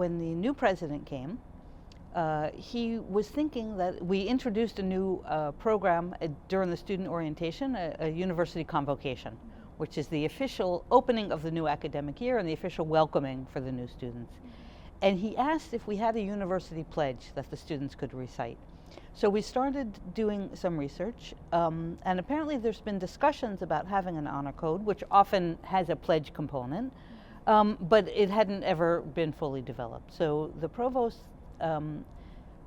when the new president came, he was thinking that we introduced a new program during the student orientation, a university convocation, which is the official opening of the new academic year and the official welcoming for the new students. And he asked if we had a university pledge that the students could recite. So we started doing some research, and apparently there's been discussions about having an honor code, which often has a pledge component, but it hadn't ever been fully developed. So the provost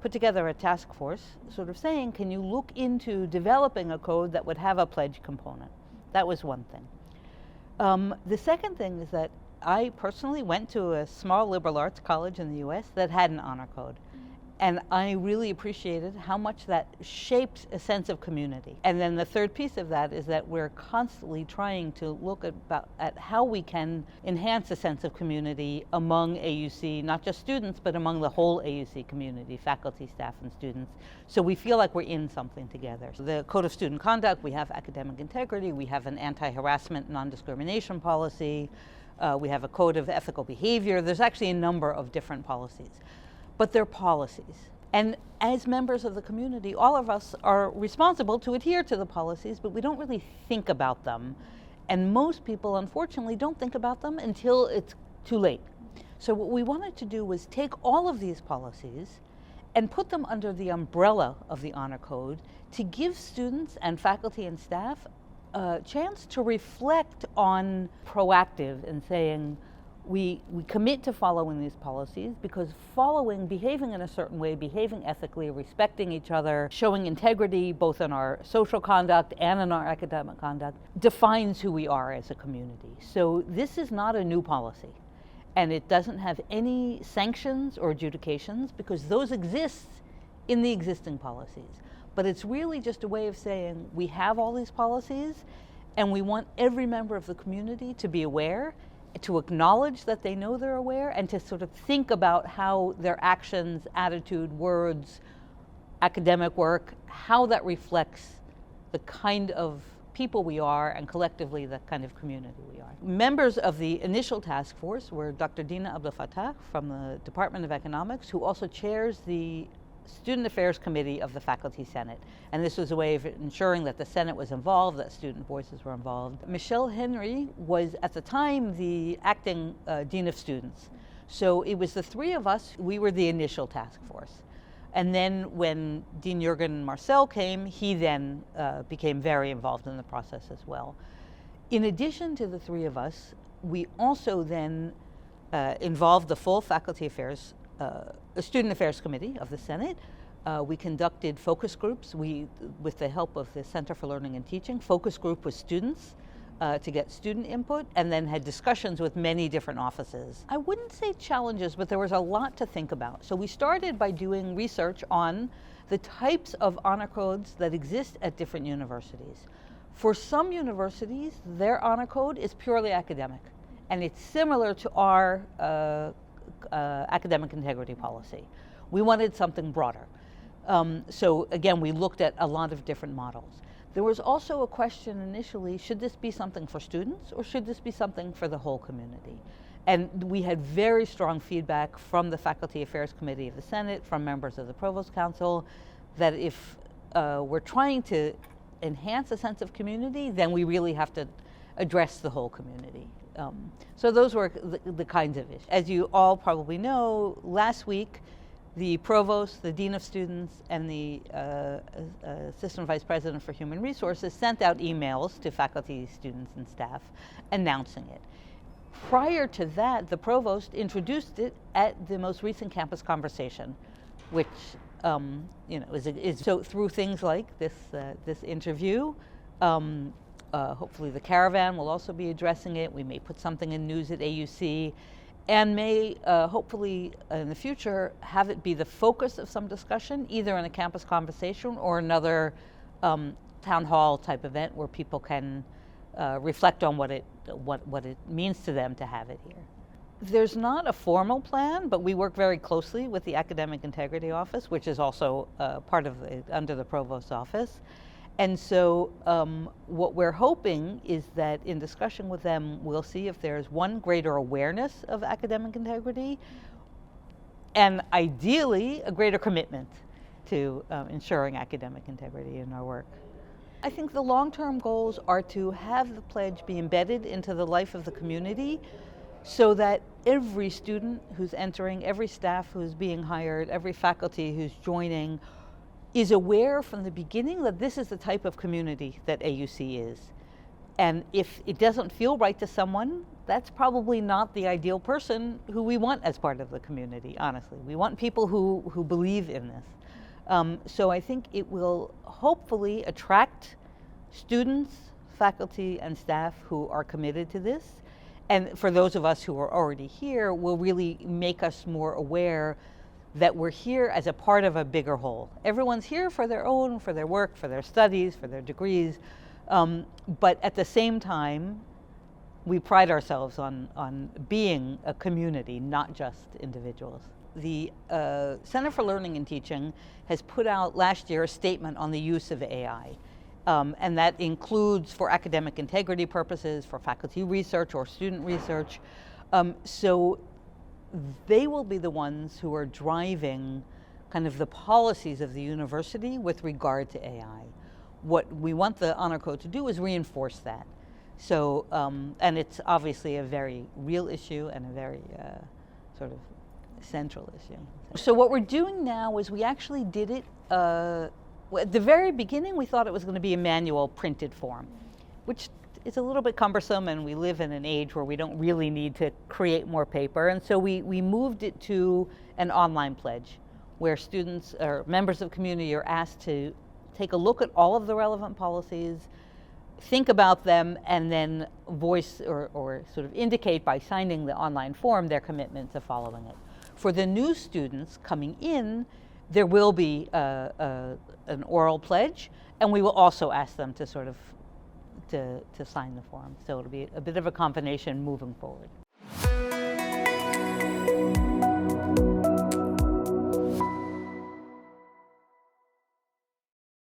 put together a task force sort of saying, can you look into developing a code that would have a pledge component? That was one thing. The second thing is that I personally went to a small liberal arts college in the US that had an honor code. And I really appreciated how much that shaped a sense of community. And then the third piece of that is that we're constantly trying to look at how we can enhance a sense of community among AUC, not just students, but among the whole AUC community, faculty, staff, and students. So we feel like we're in something together. So the Code of Student Conduct, we have academic integrity, we have an anti-harassment, non-discrimination policy, we have a code of ethical behavior. There's actually a number of different policies. But they're policies. And as members of the community, all of us are responsible to adhere to the policies, but we don't really think about them. And most people, unfortunately, don't think about them until it's too late. So what we wanted to do was take all of these policies and put them under the umbrella of the Honor Code to give students and faculty and staff a chance to reflect on proactive and saying, we commit to following these policies because behaving in a certain way, behaving ethically, respecting each other, showing integrity both in our social conduct and in our academic conduct defines who we are as a community. So this is not a new policy, and it doesn't have any sanctions or adjudications because those exist in the existing policies. But it's really just a way of saying we have all these policies and we want every member of the community to be aware, to acknowledge that they know they're aware, and to sort of think about how their actions, attitude, words, academic work, how that reflects the kind of people we are and collectively the kind of community we are. Members of the initial task force were Dr. Dina Abdel Fattah from the Department of Economics, who also chairs the Student Affairs Committee of the Faculty Senate. And this was a way of ensuring that the Senate was involved, that student voices were involved. Michelle Henry was at the time the acting Dean of Students. So it was the three of us, we were the initial task force. And then when Dean Jürgen Marcel came, he then became very involved in the process as well. In addition to the three of us, we also then involved the full Faculty Affairs the Student Affairs Committee of the Senate. We conducted focus groups. With the help of the Center for Learning and Teaching, focus group with students to get student input, and then had discussions with many different offices. I wouldn't say challenges, but there was a lot to think about. So we started by doing research on the types of honor codes that exist at different universities. For some universities, their honor code is purely academic, and it's similar to our academic integrity policy. We wanted something broader. So again, we looked at a lot of different models. There was also a question initially, should this be something for students or should this be something for the whole community? And we had very strong feedback from the Faculty Affairs Committee of the Senate, from members of the Provost Council, that if we're trying to enhance a sense of community, then we really have to address the whole community. So those were the kinds of issues. As you all probably know, last week, the provost, the dean of students, and the assistant vice president for human resources sent out emails to faculty, students, and staff announcing it. Prior to that, the provost introduced it at the most recent campus conversation, which is so through things like this interview. Hopefully the caravan will also be addressing it. We may put something in news at AUC, and may hopefully in the future have it be the focus of some discussion, either in a campus conversation or another town hall type event where people can reflect on what it means to them to have it here. There's not a formal plan, but we work very closely with the Academic Integrity Office, which is also part of under the Provost's office. And so what we're hoping is that in discussion with them, we'll see if there's one, greater awareness of academic integrity, and ideally a greater commitment to ensuring academic integrity in our work. I think the long-term goals are to have the pledge be embedded into the life of the community so that every student who's entering, every staff who's being hired, every faculty who's joining is aware from the beginning that this is the type of community that AUC is. And if it doesn't feel right to someone, that's probably not the ideal person who we want as part of the community, honestly. We want people who believe in this. So I think it will hopefully attract students, faculty, and staff who are committed to this. And for those of us who are already here, will really make us more aware that we're here as a part of a bigger whole. Everyone's here for their own, for their work, for their studies, for their degrees. But at the same time, we pride ourselves on being a community, not just individuals. The Center for Learning and Teaching has put out last year a statement on the use of AI. And that includes for academic integrity purposes, for faculty research or student research. So they will be the ones who are driving kind of the policies of the university with regard to AI. What we want the Honor Code to do is reinforce that. So, and it's obviously a very real issue and a very sort of central issue. So what we're doing now is we actually did it, at the very beginning we thought it was going to be a manual printed form, which is a little bit cumbersome, and we live in an age where we don't really need to create more paper. And so we moved it to an online pledge where students or members of the community are asked to take a look at all of the relevant policies, think about them, and then voice or sort of indicate by signing the online form their commitment to following it. For the new students coming in, there will be an oral pledge, and we will also ask them to sort of to sign the form. So it'll be a bit of a combination moving forward.